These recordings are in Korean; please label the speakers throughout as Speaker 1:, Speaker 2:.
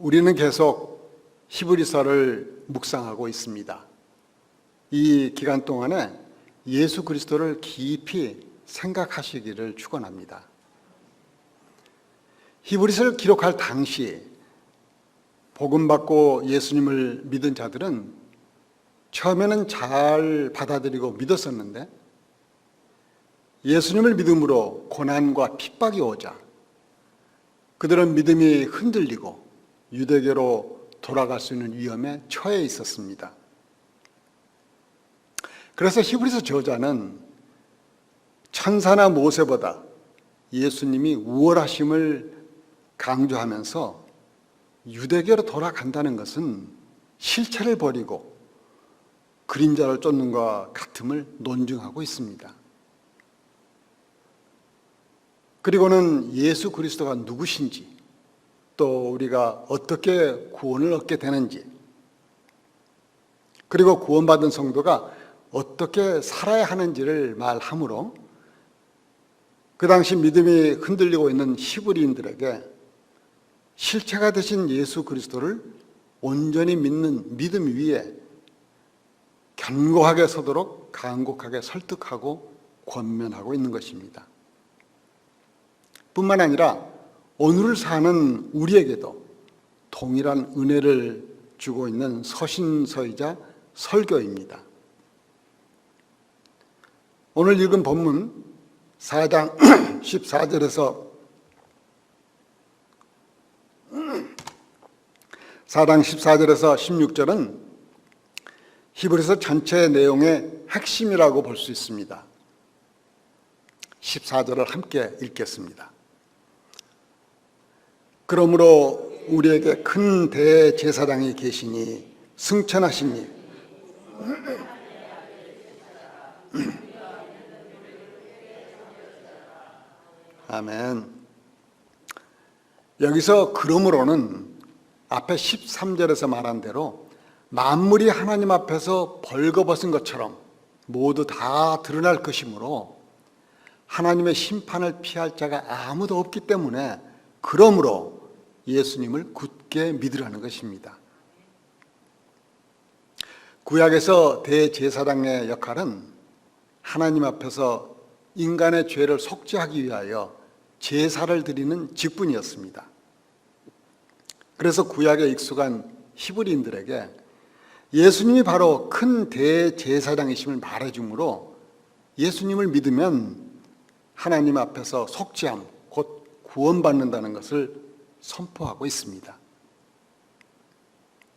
Speaker 1: 우리는 계속 히브리서를 묵상하고 있습니다. 이 기간 동안에 예수 그리스도를 깊이 생각하시기를 축원합니다. 히브리서를 기록할 당시 복음 받고 예수님을 믿은 자들은 처음에는 잘 받아들이고 믿었었는데 예수님을 믿음으로 고난과 핍박이 오자 그들은 믿음이 흔들리고 유대교로 돌아갈 수 있는 위험에 처해 있었습니다. 그래서 히브리서 저자는 천사나 모세보다 예수님이 우월하심을 강조하면서 유대교로 돌아간다는 것은 실체를 버리고 그림자를 쫓는 것과 같음을 논증하고 있습니다. 그리고는 예수 그리스도가 누구신지, 또 우리가 어떻게 구원을 얻게 되는지, 그리고 구원받은 성도가 어떻게 살아야 하는지를 말하므로 그 당시 믿음이 흔들리고 있는 히브리인들에게 실체가 되신 예수 그리스도를 온전히 믿는 믿음 위에 견고하게 서도록 간곡하게 설득하고 권면하고 있는 것입니다. 뿐만 아니라 오늘을 사는 우리에게도 동일한 은혜를 주고 있는 서신서이자 설교입니다. 오늘 읽은 본문 4장 14절에서 16절은 히브리서 전체 내용의 핵심이라고 볼 수 있습니다. 14절을 함께 읽겠습니다. 그러므로 우리에게 큰 대제사장이 계시니 승천하시니 아멘. 여기서 그러므로는 앞에 13절에서 말한 대로 만물이 하나님 앞에서 벌거벗은 것처럼 모두 다 드러날 것이므로 하나님의 심판을 피할 자가 아무도 없기 때문에 그러므로 예수님을 굳게 믿으라는 것입니다. 구약에서 대제사장의 역할은 하나님 앞에서 인간의 죄를 속죄하기 위하여 제사를 드리는 직분이었습니다. 그래서 구약에 익숙한 히브리인들에게 예수님이 바로 큰 대제사장이심을 말해주므로 예수님을 믿으면 하나님 앞에서 속죄함, 곧 구원받는다는 것을 선포하고 있습니다.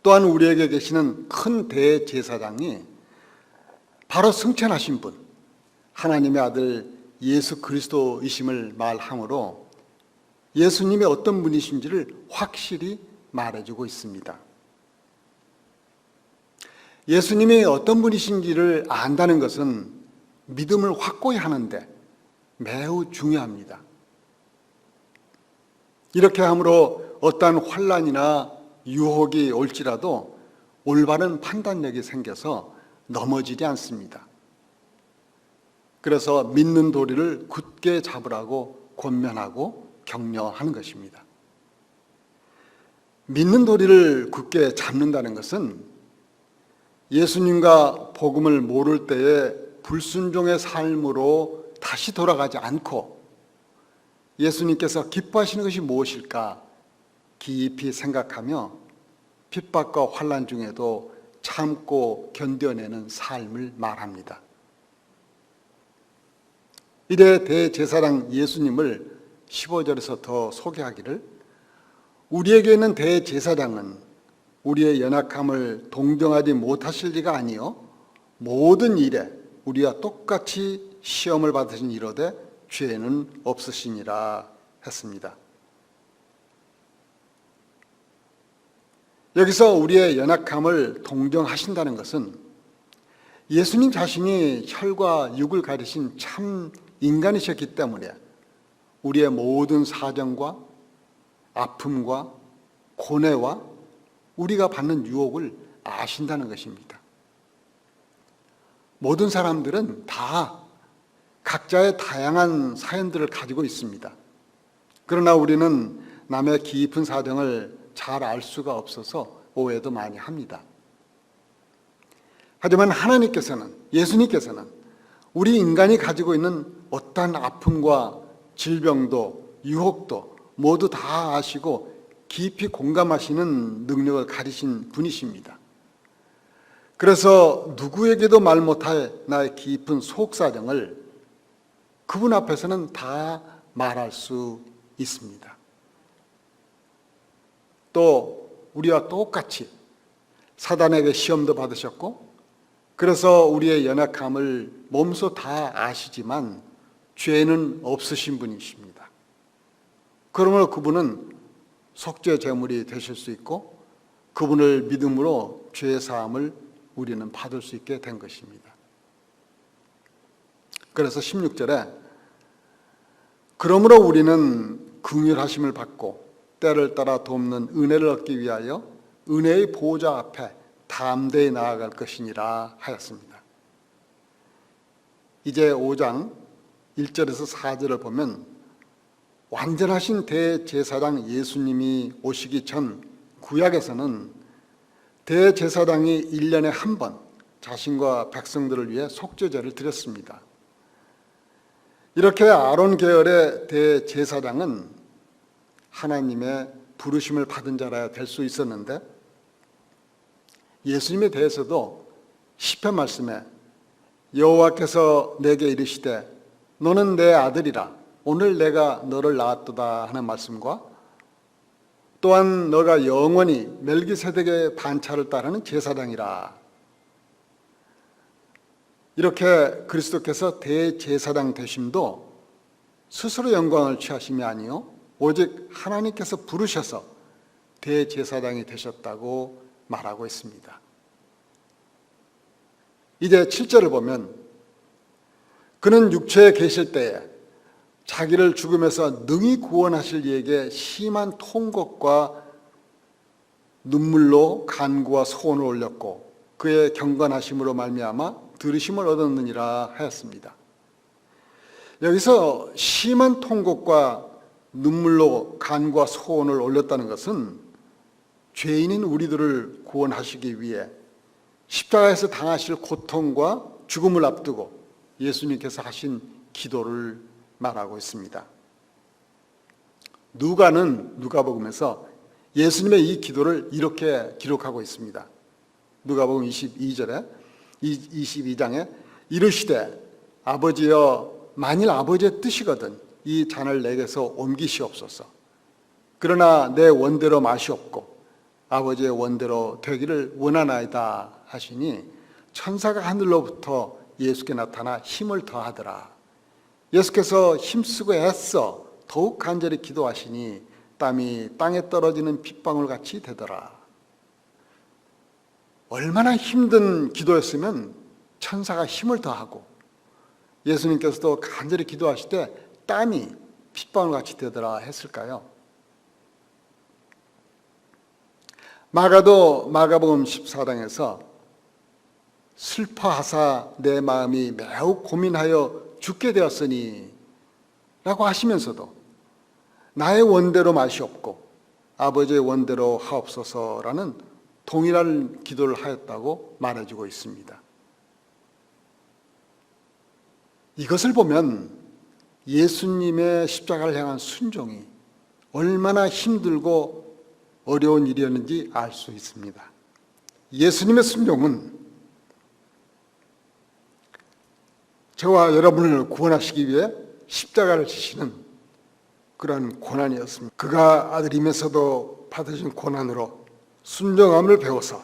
Speaker 1: 또한 우리에게 계시는 큰 대제사장이 바로 승천하신 분, 하나님의 아들 예수 그리스도이심을 말하므로 예수님이 어떤 분이신지를 확실히 말해주고 있습니다. 예수님이 어떤 분이신지를 안다는 것은 믿음을 확고히 하는데 매우 중요합니다. 이렇게 함으로 어떠한 환난이나 유혹이 올지라도 올바른 판단력이 생겨서 넘어지지 않습니다. 그래서 믿는 도리를 굳게 잡으라고 권면하고 격려하는 것입니다. 믿는 도리를 굳게 잡는다는 것은 예수님과 복음을 모를 때의 불순종의 삶으로 다시 돌아가지 않고 예수님께서 기뻐하시는 것이 무엇일까 깊이 생각하며 핍박과 환난 중에도 참고 견뎌내는 삶을 말합니다. 이래 대제사장 예수님을 15절에서 더 소개하기를 우리에게 있는 대제사장은 우리의 연약함을 동정하지 못하실 리가 아니요 모든 일에 우리와 똑같이 시험을 받으신 이로되 죄는 없으시니라 했습니다. 여기서 우리의 연약함을 동정하신다는 것은 예수님 자신이 혈과 육을 가리신 참 인간이셨기 때문에 우리의 모든 사정과 아픔과 고뇌와 우리가 받는 유혹을 아신다는 것입니다. 모든 사람들은 다 각자의 다양한 사연들을 가지고 있습니다. 그러나 우리는 남의 깊은 사정을 잘 알 수가 없어서 오해도 많이 합니다. 하지만 하나님께서는, 예수님께서는 우리 인간이 가지고 있는 어떠한 아픔과 질병도 유혹도 모두 다 아시고 깊이 공감하시는 능력을 가지신 분이십니다. 그래서 누구에게도 말 못할 나의 깊은 속사정을 그분 앞에서는 다 말할 수 있습니다. 또 우리와 똑같이 사단에게 시험도 받으셨고, 그래서 우리의 연약함을 몸소 다 아시지만 죄는 없으신 분이십니다. 그러므로 그분은 속죄 제물이 되실 수 있고, 그분을 믿음으로 죄 사함을 우리는 받을 수 있게 된 것입니다. 그래서 16절에 그러므로 우리는 긍휼하심을 받고 때를 따라 돕는 은혜를 얻기 위하여 은혜의 보좌 앞에 담대히 나아갈 것이니라 하였습니다. 이제 5장 1절에서 4절을 보면 완전하신 대제사장 예수님이 오시기 전 구약에서는 대제사장이 1년에 한 번 자신과 백성들을 위해 속죄제를 드렸습니다. 이렇게 아론 계열의 대제사장은 하나님의 부르심을 받은 자라야 될 수 있었는데, 예수님에 대해서도 시편 말씀에 여호와께서 내게 이르시되 너는 내 아들이라 오늘 내가 너를 낳았도다 하는 말씀과, 또한 너가 영원히 멜기세덱의 반차를 따르는 제사장이라, 이렇게 그리스도께서 대제사장 되심도 스스로 영광을 취하심이 아니요 오직 하나님께서 부르셔서 대제사장이 되셨다고 말하고 있습니다. 이제 7절을 보면 그는 육체에 계실 때에 자기를 죽음에서 능히 구원하실 이에게 심한 통곡과 눈물로 간구와 소원을 올렸고 그의 경건하심으로 말미암아 들으심을 얻었느니라 하였습니다. 여기서 심한 통곡과 눈물로 간구와 소원을 올렸다는 것은 죄인인 우리들을 구원하시기 위해 십자가에서 당하실 고통과 죽음을 앞두고 예수님께서 하신 기도를 말하고 있습니다. 누가는 누가복음에서 예수님의 이 기도를 이렇게 기록하고 있습니다. 누가복음 22장에 이르시되 아버지여 만일 아버지의 뜻이거든 이 잔을 내게서 옮기시옵소서. 그러나 내 원대로 마시옵고 아버지의 원대로 되기를 원하나이다 하시니 천사가 하늘로부터 예수께 나타나 힘을 더하더라. 예수께서 힘쓰고 애써 더욱 간절히 기도하시니 땀이 땅에 떨어지는 빗방울 같이 되더라. 얼마나 힘든 기도였으면 천사가 힘을 더하고 예수님께서도 간절히 기도하실 때 땀이 빗방울 같이 되더라 했을까요? 마가도 마가복음 14장에서 슬퍼하사 내 마음이 매우 고민하여 죽게 되었으니 라고 하시면서도 나의 원대로 마시옵고 아버지의 원대로 하옵소서라는 동일한 기도를 하였다고 말해주고 있습니다. 이것을 보면 예수님의 십자가를 향한 순종이 얼마나 힘들고 어려운 일이었는지 알 수 있습니다. 예수님의 순종은 저와 여러분을 구원하시기 위해 십자가를 지시는 그러한 고난이었습니다. 그가 아들이면서도 받으신 고난으로 순종함을 배워서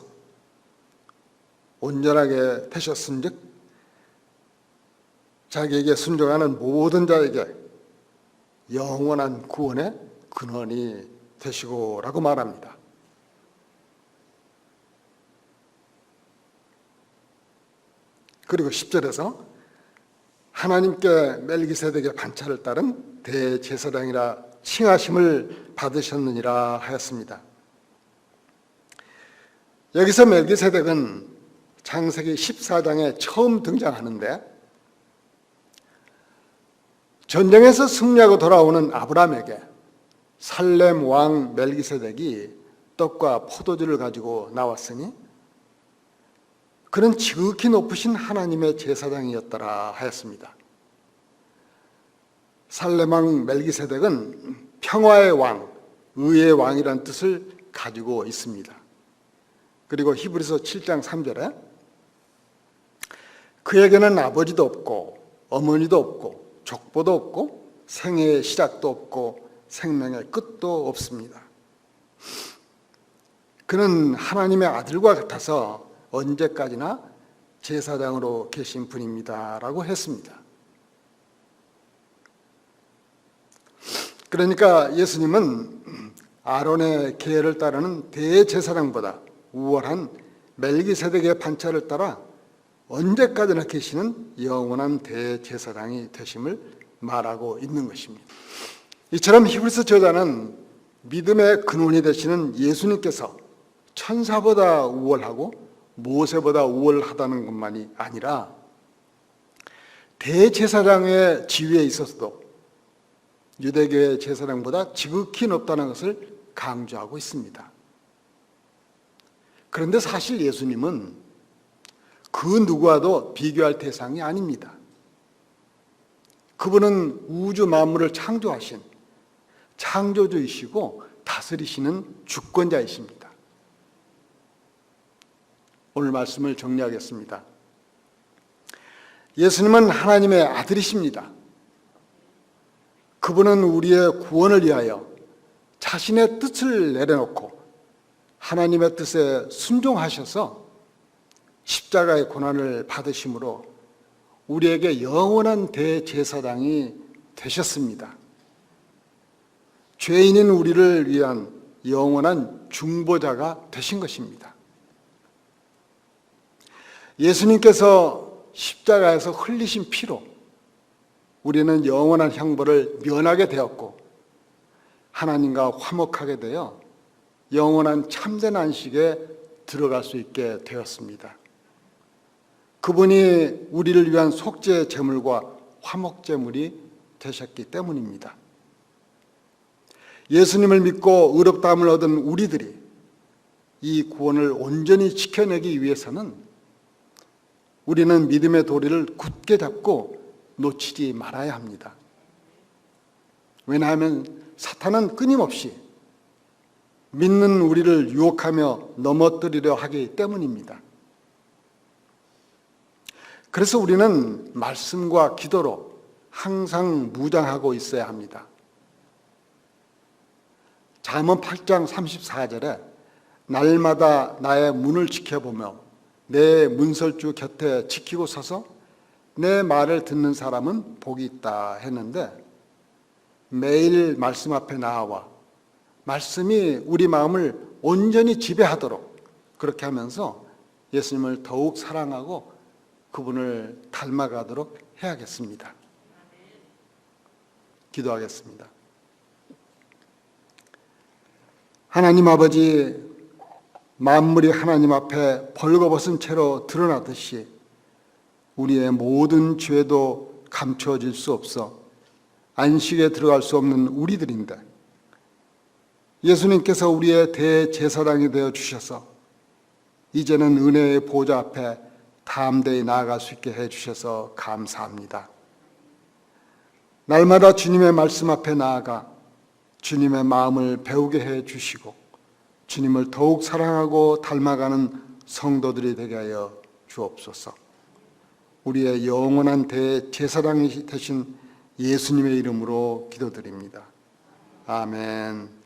Speaker 1: 온전하게 되셨은즉 자기에게 순종하는 모든 자에게 영원한 구원의 근원이 되시고라고 말합니다. 그리고 10절에서 하나님께 멜기세덱의 반차를 따른 대제사장이라 칭하심을 받으셨느니라 하였습니다. 여기서 멜기세덱은 창세기 14장에 처음 등장하는데 전쟁에서 승리하고 돌아오는 아브라함에게 살렘 왕 멜기세덱이 떡과 포도주를 가지고 나왔으니 그는 지극히 높으신 하나님의 제사장이었더라 하였습니다. 살렘왕 멜기세덱은 평화의 왕, 의의 왕이라는 뜻을 가지고 있습니다. 그리고 히브리서 7장 3절에 그에게는 아버지도 없고 어머니도 없고 족보도 없고 생애의 시작도 없고 생명의 끝도 없습니다. 그는 하나님의 아들과 같아서 언제까지나 제사장으로 계신 분입니다 라고 했습니다. 그러니까 예수님은 아론의 계를 따르는 대제사장보다 우월한 멜기세덱의 반차를 따라 언제까지나 계시는 영원한 대제사장이 되심을 말하고 있는 것입니다. 이처럼 히브리서 저자는 믿음의 근원이 되시는 예수님께서 천사보다 우월하고 모세보다 우월하다는 것만이 아니라 대제사장의 지위에 있어서도 유대교의 제사장보다 지극히 높다는 것을 강조하고 있습니다. 그런데 사실 예수님은 그 누구와도 비교할 대상이 아닙니다. 그분은 우주 만물을 창조하신 창조주이시고 다스리시는 주권자이십니다. 오늘 말씀을 정리하겠습니다. 예수님은 하나님의 아들이십니다. 그분은 우리의 구원을 위하여 자신의 뜻을 내려놓고 하나님의 뜻에 순종하셔서 십자가의 고난을 받으심으로 우리에게 영원한 대제사장이 되셨습니다. 죄인인 우리를 위한 영원한 중보자가 되신 것입니다. 예수님께서 십자가에서 흘리신 피로 우리는 영원한 형벌을 면하게 되었고 하나님과 화목하게 되어 영원한 참된 안식에 들어갈 수 있게 되었습니다. 그분이 우리를 위한 속죄 제물과 화목 제물이 되셨기 때문입니다. 예수님을 믿고 의롭다함을 얻은 우리들이 이 구원을 온전히 지켜내기 위해서는 우리는 믿음의 도리를 굳게 잡고 놓치지 말아야 합니다. 왜냐하면 사탄은 끊임없이 믿는 우리를 유혹하며 넘어뜨리려 하기 때문입니다. 그래서 우리는 말씀과 기도로 항상 무장하고 있어야 합니다. 잠언 8장 34절에 날마다 나의 문을 지켜보며 내 문설주 곁에 지키고 서서 내 말을 듣는 사람은 복이 있다 했는데 매일 말씀 앞에 나와 말씀이 우리 마음을 온전히 지배하도록 그렇게 하면서 예수님을 더욱 사랑하고 그분을 닮아가도록 해야겠습니다. 기도하겠습니다. 하나님 아버지, 만물이 하나님 앞에 벌거벗은 채로 드러나듯이 우리의 모든 죄도 감추어질 수 없어 안식에 들어갈 수 없는 우리들인데 예수님께서 우리의 대제사장이 되어 주셔서 이제는 은혜의 보좌 앞에 담대히 나아갈 수 있게 해주셔서 감사합니다. 날마다 주님의 말씀 앞에 나아가 주님의 마음을 배우게 해주시고 주님을 더욱 사랑하고 닮아가는 성도들이 되게 하여 주옵소서. 우리의 영원한 대제사장이 되신 예수님의 이름으로 기도드립니다. 아멘.